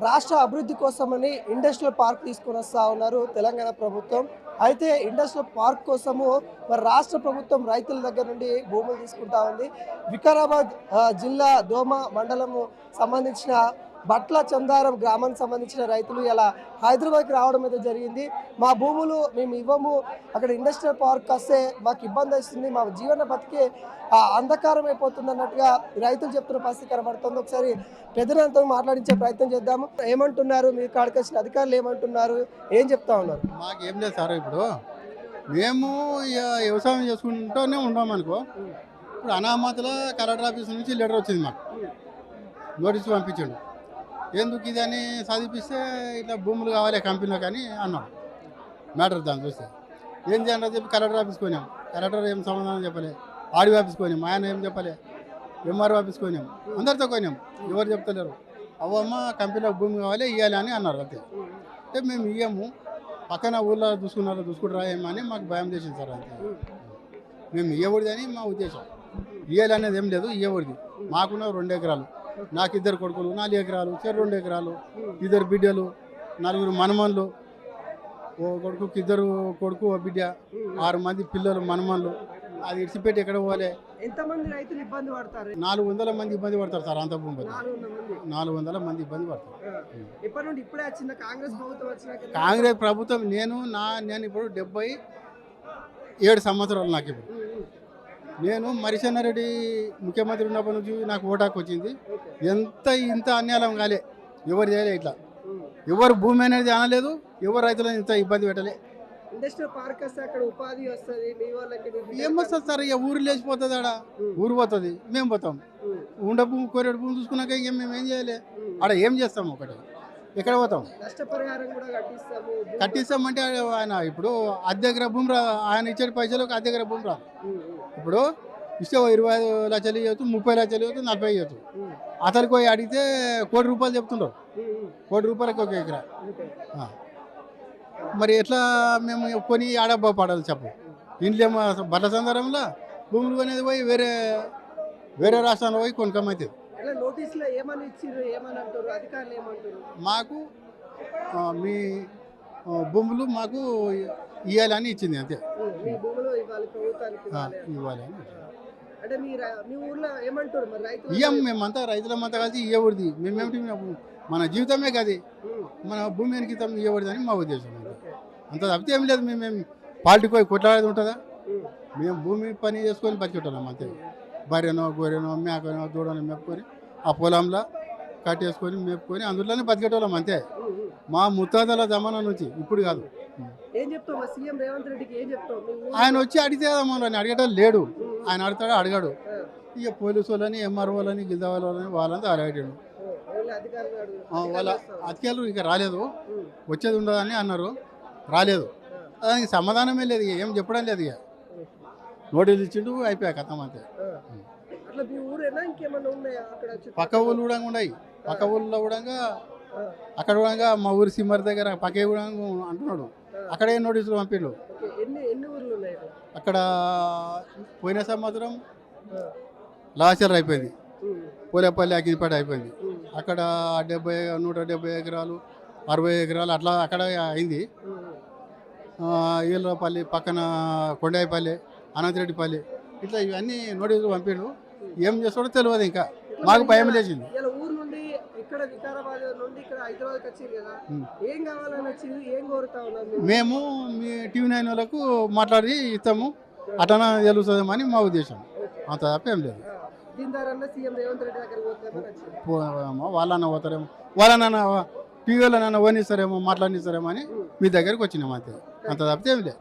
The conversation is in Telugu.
రాష్ట్ర అభివృద్ధి కోసమని ఇండస్ట్రియల్ పార్క్ తీసుకొని వస్తూ ఉన్నారు తెలంగాణ ప్రభుత్వం. అయితే ఇండస్ట్రియల్ పార్క్ కోసము మరి రాష్ట్ర ప్రభుత్వం రైతుల దగ్గర నుండి భూములు తీసుకుంటా ఉంది. వికారాబాద్ జిల్లా దోమ మండలము సంబంధించిన బట్ల చందారం గ్రామానికి సంబంధించిన రైతులు ఇలా హైదరాబాద్కి రావడం అయితే జరిగింది. మా భూములు మేము ఇవ్వము, అక్కడ ఇండస్ట్రియల్ పార్క్ వస్తే మాకు ఇబ్బంది వస్తుంది, మా జీవన బతికే అంధకారం అయిపోతుంది అన్నట్టుగా రైతులు చెప్తున్న పరిస్థితి కనబడుతుంది. ఒకసారి పెద్దలతో మాట్లాడించే ప్రయత్నం చేద్దాము. ఏమంటున్నారు, మీ కాడికి వచ్చిన అధికారులు ఏమంటున్నారు, ఏం చెప్తా ఉన్నారు? మాకేం లేదు సార్, ఇప్పుడు మేము వ్యవసాయం చేసుకుంటూనే ఉంటాం అనుకో. ఇప్పుడు అనామతల కలెక్టర్ ఆఫీస్ నుంచి లెటర్ వచ్చింది, మాకు నోటీస్ పంపించాడు. ఎందుకు ఇది అని చదివిస్తే ఇట్లా భూములు కావాలి కంపెనీలో కానీ అన్నాడు. మ్యాటర్ దాన్ని చూస్తే ఏం చేయాలని చెప్పి కలెక్టర్ ఆఫీస్కి పోయినాం. కలెక్టర్ ఏం సమాధానం చెప్పలే. ఆర్డీ ఆఫీస్కి పోయినాం, ఆయన ఏం చెప్పలే. ఎంఆర్ఓ ఆఫీస్కి పోయినాం, అందరితో పోయినాం, ఎవరు చెప్తలేరు. అవ్వమ్మ కంపెనీలో భూమి కావాలి ఇవ్వాలి అని అన్నారు. అంతే అంటే మేము ఇవ్వము, పక్కన ఊళ్ళో చూసుకుంటారా ఏమని మాకు భయం చేసింది సార్. అంతే మేము ఇవ్వకూడదు అని మా ఉద్దేశం. ఇవ్వాలి అనేది ఏం లేదు, ఇవ్వకూడదు. మాకున్న 2 ఎకరాలు, నాకు 2 కొడుకులు, 4 ఎకరాలు, 2 ఎకరాలు, 2 బిడ్డలు, 4 మనమన్లు, ఓ కొడుకుకి 2 కొడుకు ఓ బిడ్డ, 6 మంది పిల్లలు మనమన్లు. అది ఇడిచిపెట్టి ఎక్కడ పోవాలి? ఎంతమంది రైతులు ఇబ్బంది పడతారు? 400 మంది ఇబ్బంది పడతారు సార్. అంత భూమి 400 మంది ఇబ్బంది పడతారు. ఇప్పటి నుండి ఇప్పుడే వచ్చిన కాంగ్రెస్ ప్రభుత్వం వచ్చిన కాంగ్రెస్ ప్రభుత్వం నేను ఇప్పుడు 77 సంవత్సరాలు నాకు. ఇప్పుడు నేను మరిచెన్నారెడ్డి ముఖ్యమంత్రి ఉన్నప్పటి నుంచి నాకు ఓటాకు వచ్చింది. ఇంత అన్యాయం కాలే, ఎవరు చేయలే. ఇట్లా ఎవరు భూమి అనేది అనలేదు, ఎవరు రైతులను ఇంత ఇబ్బంది పెట్టలే. ఇండస్ట్రియల్ పార్క్ వస్తే అక్కడ ఉపాధి వస్తుంది, మీ వాళ్ళకి ఏమొస్తుంది సార్? ఇక ఊరు లేచిపోతుంది, ఆడ ఊరు పోతుంది, మేము పోతాం. ఉండ భూమి, కోరేడు భూమి చూసుకున్నాక ఇంకేం మేము ఏం చేయలే. ఆడ ఏం చేస్తాం? ఒకటి ఎక్కడ పోతాం? నష్టపరిహారం కూడా కట్టిస్తామంటే ఆయన ఇప్పుడు అద్దె భూమి రాదు. ఆయన ఇచ్చే పైసలకు అద్దె భూమి రాదు. ఇప్పుడు ఇస్తే 25 లక్షలు ఇవ్వచ్చు, 30 లక్షలు ఇవ్వచ్చు, 40 ఇవ్వచ్చు. అతనికి పోయి అడిగితే ₹1,00,00,000 చెప్తుంటారు. ₹1,00,00,000 ఒక ఎకరా. మరి ఎట్లా మేము కొని ఆడబ్బా పడాలి చెప్పు? ఇంట్లో బట్ల సందర్భంలో భూములు కొనేది పోయి వేరే రాష్ట్రాల్లో పోయి కొనుక్కమైతుంది. మాకు మీ భూములు మాకు ఇవ్వాలని ఇచ్చింది, అంతే. ఇవ్వాలి అని ఇయ్యం. మేమంతా రైతులమంతా కలిసి ఇవ్వకూడదు. మేమేమిటి, మన జీవితమే కాదు, మన భూమి వెనకితం ఇవ్వకూడదు అని మా ఉద్దేశం. అంత తప్పితే ఏం లేదు. మేమేం పార్టీకి పోయి కొట్లాడేది ఉంటుందా? మేము భూమి పని చేసుకొని బతికెట్టాం, అంతే. బర్రెనో గొర్రెనో మేకనో దూడనో మేపుకొని ఆ పొలంలో కట్టేసుకొని మేపుకొని అందులోనే బతికేటోళ్ళం, అంతే. మా ముత్తాతల జమానా నుంచి, ఇప్పుడు కాదు. ఆయన వచ్చి అడిగితే మనల్ని అడిగేటో లేడు. ఆయన అడుగుతాడు, అడగాడు. ఇక పోలీసు వాళ్ళని, ఎంఆర్ఓ వాళ్ళని, గిల్దావాల వాళ్ళని వాళ్ళంతా అడిగాడు. వాళ్ళ అధికారులు ఇక రాలేదు, వచ్చేది ఉండదని అన్నారు, రాలేదు. దానికి సమాధానమే లేదు, ఏం చెప్పడం లేదు. ఇక నోటీసులు ఇచ్చిండు, అయిపోయా కథం, అంతే. పక్క ఊళ్ళు కూడా ఉన్నాయి. పక్క ఊళ్ళో కూడా అక్కడ కూడా మా ఊరి సిమ్మర్ దగ్గర పక్క కూడా అంటున్నాడు. అక్కడే నోటీసులు పంపిండు. అక్కడ పోయిన సంవత్సరం లాచర్ అయిపోయింది, పోలేపల్లి అగ్గిపేట అయిపోయింది. అక్కడ 170 ఎకరాలు, 60 ఎకరాలు అట్లా అక్కడ అయింది. ఈళ్ళపల్లి పక్కన కొండాయిపల్లి, అనంతరెడ్డిపల్లి, ఇట్లా ఇవన్నీ నోటీసులు పంపిండు. ఏం చేస్తాడో తెలియదు. ఇంకా మాకు భయం లేచింది. మేము మీ TV9 వాళ్ళకు మాట్లాడి ఇస్తాము, అటనా తెలుస్తుందేమని మా ఉద్దేశం. అంత తప్ప ఏం లేదు. వాళ్ళన్న పోతారేమో, వాళ్ళన్న టీవీలో ఓనిస్తారేమో, మాట్లాడిస్తారేమో అని మీ దగ్గరికి వచ్చినాము, అంతే. అంత తప్పితే ఏం లేదు.